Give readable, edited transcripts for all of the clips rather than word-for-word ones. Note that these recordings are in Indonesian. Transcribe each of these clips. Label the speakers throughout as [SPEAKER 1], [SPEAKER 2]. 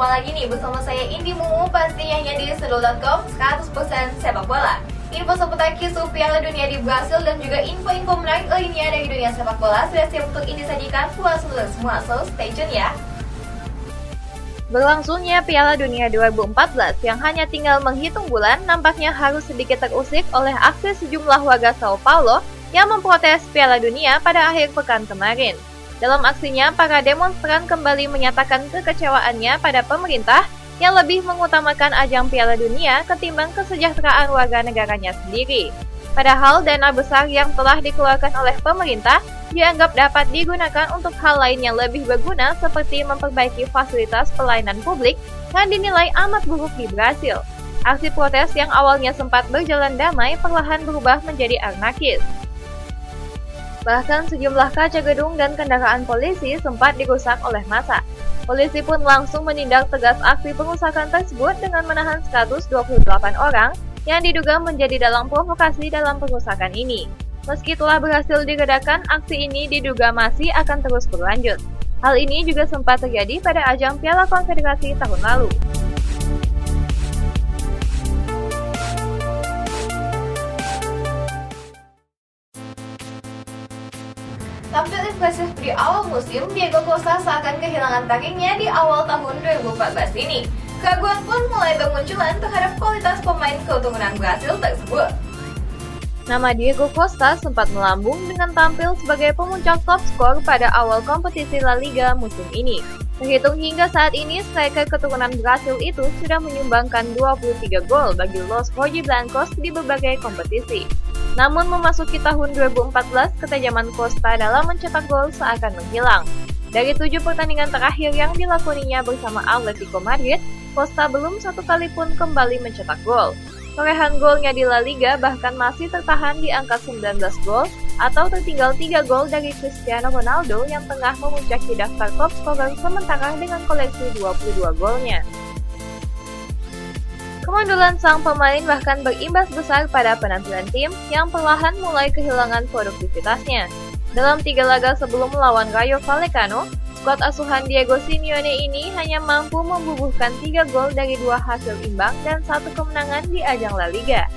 [SPEAKER 1] Jumpa lagi nih bersama saya Indi Mumu, pastinya hanya di Sedul.com 100% sepak bola. Info seputar kisruh Piala Dunia di Brasil dan juga info-info menarik lainnya dari dunia sepak bola sudah siap untuk Indi sajikan buat seluruh semua, so stay tune ya.
[SPEAKER 2] Berlangsungnya Piala Dunia 2014 yang hanya tinggal menghitung bulan nampaknya harus sedikit terusik oleh aksi sejumlah warga Sao Paulo yang memprotes Piala Dunia pada akhir pekan kemarin. Dalam aksinya, para demonstran kembali menyatakan kekecewaannya pada pemerintah yang lebih mengutamakan ajang Piala Dunia ketimbang kesejahteraan warga negaranya sendiri. Padahal dana besar yang telah dikeluarkan oleh pemerintah dianggap dapat digunakan untuk hal lain yang lebih berguna seperti memperbaiki fasilitas pelayanan publik yang dinilai amat buruk di Brasil. Aksi protes yang awalnya sempat berjalan damai perlahan berubah menjadi anarkis. Bahkan sejumlah kaca gedung dan kendaraan polisi sempat dirusak oleh massa. Polisi pun langsung menindak tegas aksi pengerusakan tersebut dengan menahan 128 orang yang diduga menjadi dalang provokasi dalam pengerusakan ini. Meski telah berhasil diredakan, aksi ini diduga masih akan terus berlanjut. Hal ini juga sempat terjadi pada ajang Piala Konfederasi tahun lalu.
[SPEAKER 1] Tampil impresif di awal musim, Diego Costa seakan kehilangan taringnya di awal tahun 2014 ini. Keraguan pun mulai bermunculan terhadap kualitas pemain keturunan Brasil tersebut.
[SPEAKER 2] Nama Diego Costa sempat melambung dengan tampil sebagai pemuncak top skor pada awal kompetisi La Liga musim ini. Terhitung hingga saat ini, striker keturunan Brasil itu sudah menyumbangkan 23 gol bagi Los Rojiblancos di berbagai kompetisi. Namun memasuki tahun 2014, ketajaman Costa dalam mencetak gol seakan menghilang. Dari 7 pertandingan terakhir yang dilakoninya bersama Atletico Madrid, Costa belum satu kali pun kembali mencetak gol. Torehan golnya di La Liga bahkan masih tertahan di angka 19 gol atau tertinggal 3 gol dari Cristiano Ronaldo yang tengah memuncaki daftar top scorer sementara dengan koleksi 22 golnya. Kemunduran sang pemain bahkan berimbas besar pada penampilan tim yang perlahan mulai kehilangan produktivitasnya. Dalam 3 laga sebelum melawan Rayo Vallecano, skuad asuhan Diego Simeone ini hanya mampu membubuhkan 3 gol dari 2 hasil imbang dan 1 kemenangan di ajang La Liga.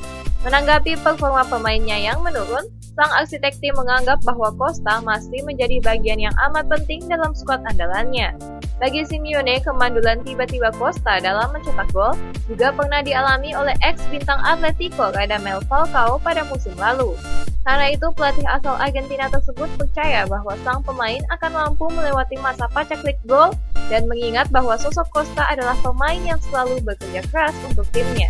[SPEAKER 2] Menanggapi performa pemainnya yang menurun, sang arsitek tim menganggap bahwa Costa masih menjadi bagian yang amat penting dalam skuad andalannya. Bagi Simeone, kemandulan tiba-tiba Costa dalam mencetak gol juga pernah dialami oleh ex-bintang Atletico Radamel Falcao pada musim lalu. Karena itu, pelatih asal Argentina tersebut percaya bahwa sang pemain akan mampu melewati masa pacaklik gol dan mengingat bahwa sosok Costa adalah pemain yang selalu bekerja keras untuk timnya.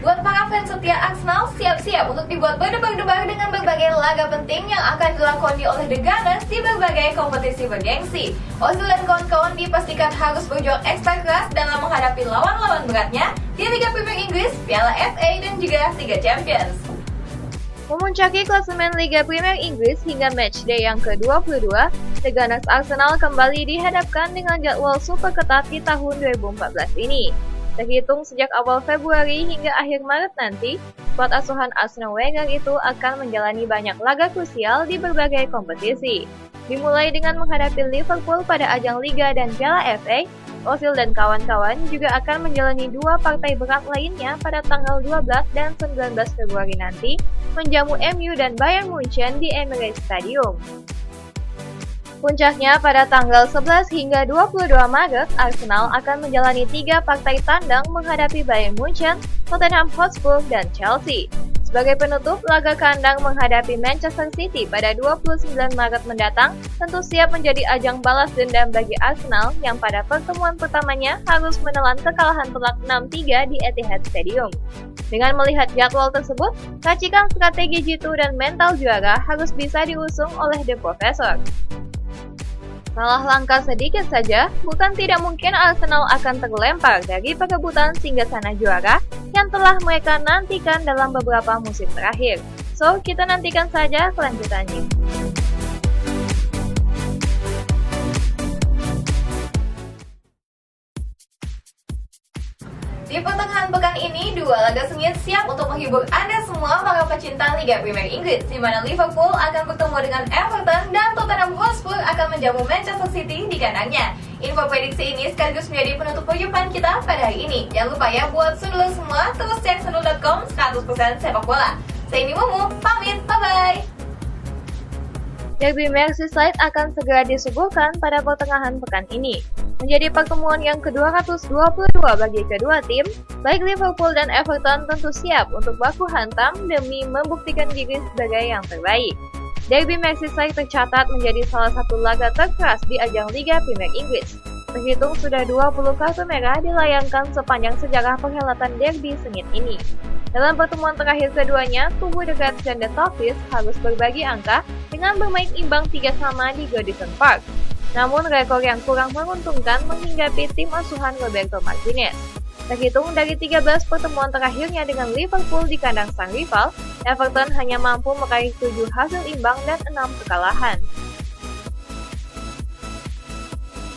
[SPEAKER 1] Buat para fans setia Arsenal, siap-siap untuk dibuat berdebar-debar dengan berbagai laga penting yang akan dilakoni oleh The Gunners di berbagai kompetisi bergengsi. Ozil dan kawan-kawan dipastikan harus berjuang ekstra keras dalam menghadapi lawan-lawan beratnya di Liga Premier Inggris, Piala FA, dan juga Liga Champions.
[SPEAKER 2] Memuncaki klasemen Liga Premier Inggris hingga matchday yang ke-22, The Gunners Arsenal kembali dihadapkan dengan jadwal super ketat di tahun 2014 ini. Terhitung sejak awal Februari hingga akhir Maret nanti, skuad asuhan Arsene Wenger itu akan menjalani banyak laga krusial di berbagai kompetisi. Dimulai dengan menghadapi Liverpool pada ajang Liga dan Piala FA, Ozil dan kawan-kawan juga akan menjalani 2 partai berat lainnya pada tanggal 12 dan 19 Februari nanti, menjamu MU dan Bayern Munchen di Emirates Stadium. Puncaknya pada tanggal 11 hingga 22 Maret, Arsenal akan menjalani 3 partai tandang menghadapi Bayern Munchen, Tottenham Hotspur, dan Chelsea. Sebagai penutup, laga kandang menghadapi Manchester City pada 29 Maret mendatang tentu siap menjadi ajang balas dendam bagi Arsenal yang pada pertemuan pertamanya harus menelan kekalahan telak 6-3 di Etihad Stadium. Dengan melihat jadwal tersebut, racikan strategi jitu dan mental juara harus bisa diusung oleh The Professor. Salah langkah sedikit saja, bukan tidak mungkin Arsenal akan terlempar dari perebutan singgasana juara yang telah mereka nantikan dalam beberapa musim terakhir. So, kita nantikan saja kelanjutannya.
[SPEAKER 1] Di Di pertengahan pekan ini, dua laga sengit siap untuk menghibur Anda semua para pecinta Liga Premier Inggris, di mana Liverpool akan bertemu dengan Everton dan Tottenham Hotspur akan menjamu Manchester City di kandangnya. Info prediksi ini sekaligus menjadi penutup perjumpaan kita pada hari ini. Jangan lupa ya buat Sundul semua, terus cek sundul.com 100% sepak bola. Saya Mumu, pamit, bye-bye!
[SPEAKER 2] Derby Merseyside akan segera disuguhkan pada pertengahan pekan ini. Menjadi pertemuan yang ke-222 bagi kedua tim, baik Liverpool dan Everton tentu siap untuk baku hantam demi membuktikan diri sebagai yang terbaik. Derby Merseyside tercatat menjadi salah satu laga terkeras di ajang Liga Premier Inggris. Terhitung sudah 20 kartu merah dilayangkan sepanjang sejarah perhelatan derby sengit ini. Dalam pertemuan terakhir keduanya, kubu The Reds dan The Toffees harus berbagi angka dengan bermain imbang 3-3 di Goodison Park. Namun rekor yang kurang menguntungkan menghinggapi tim asuhan Roberto Martinez. Terhitung dari 13 pertemuan terakhirnya dengan Liverpool di kandang sang rival, Everton hanya mampu meraih 7 hasil imbang dan 6 kekalahan.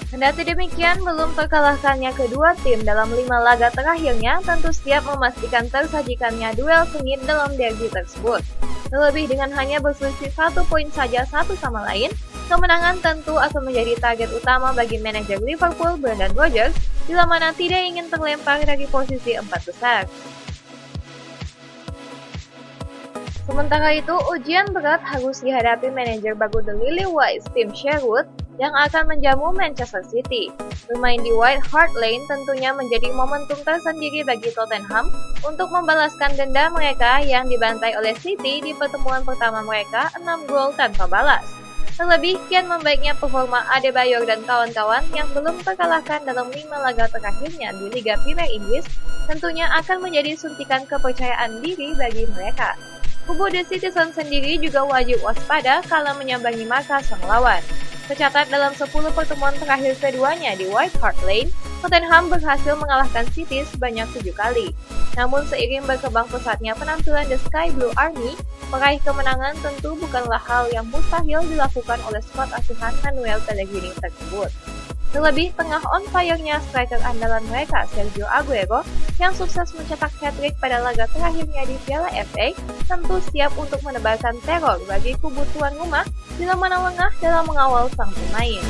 [SPEAKER 2] Kendati demikian, belum terkalahkannya kedua tim dalam 5 laga terakhirnya tentu siap memastikan tersajikannya duel sengit dalam derby tersebut. Terlebih dengan hanya berselisih 1 poin saja satu sama lain, kemenangan tentu akan menjadi target utama bagi manajer Liverpool Brendan Rodgers, bila mana tidak ingin terlempar dari posisi 4 besar. Sementara itu, ujian berat harus dihadapi manajer baru The Lily-Whites Tim Sherwood yang akan menjamu Manchester City. Bermain di White Hart Lane tentunya menjadi momentum tersendiri bagi Tottenham untuk membalaskan dendam mereka yang dibantai oleh City di pertemuan pertama mereka 6 gol tanpa balas. Terlebih, kian membaiknya performa Adebayor dan kawan-kawan yang belum terkalahkan dalam 5 laga terakhirnya di Liga Premier Inggris tentunya akan menjadi suntikan kepercayaan diri bagi mereka. Kubu The Citizen sendiri juga wajib waspada kala menyambangi markas sang lawan. Tercatat dalam 10 pertemuan terakhir keduanya di White Hart Lane, Tottenham berhasil mengalahkan City sebanyak 7 kali. Namun seiring berkembang pesatnya penampilan The Sky Blue Army, meraih kemenangan tentu bukanlah hal yang mustahil dilakukan oleh skuad asuhan Manuel Pellegrini tersebut. Terlebih, tengah on fire-nya striker andalan mereka Sergio Aguero yang sukses mencetak hat-trick pada laga terakhirnya di Piala FA tentu siap untuk menebarkan teror bagi kubu tuan rumah bila mana lengah dalam mengawal sang pemain.